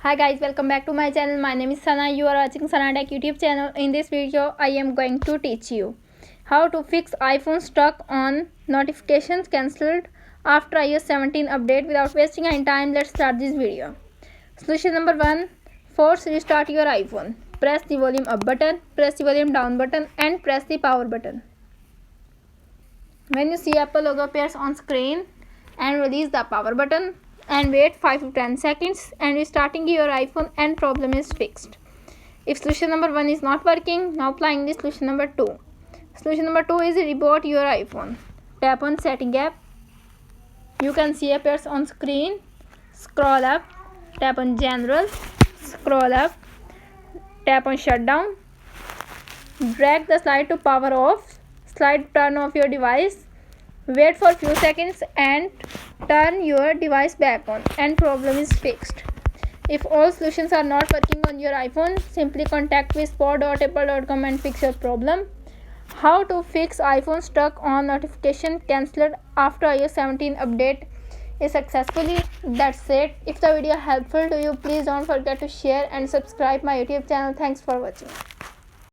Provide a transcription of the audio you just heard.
Hi guys, welcome back to my channel. My name is Sana. You are watching Sana Tech YouTube channel. In this video, I am going to teach you how to fix iPhone stuck on notifications cancelled after iOS 17 update. Without wasting any time, let's start this video. Solution number 1. Force restart your iPhone. Press the volume up button, press the volume down button and press the power button. When you see Apple logo appears on screen, and release the power button and wait 5 to 10 seconds and restarting your iPhone and problem is fixed. If solution number 1 is not working, now applying the solution number 2. Solution number 2 is reboot your iPhone. Tap on setting app. You can see appears on screen. Scroll up, tap on general, scroll up, tap on shutdown. Drag the slide to power off. Slide turn off your device. Wait for few seconds and turn your device back on and problem is fixed. If all solutions are not working on your iPhone, simply contact with support.apple.com and fix your problem. How to fix iPhone stuck on notification cancelled after iOS 17 update is successfully. That's it. If the video helpful to you, please don't forget to share and subscribe my YouTube channel. Thanks for watching.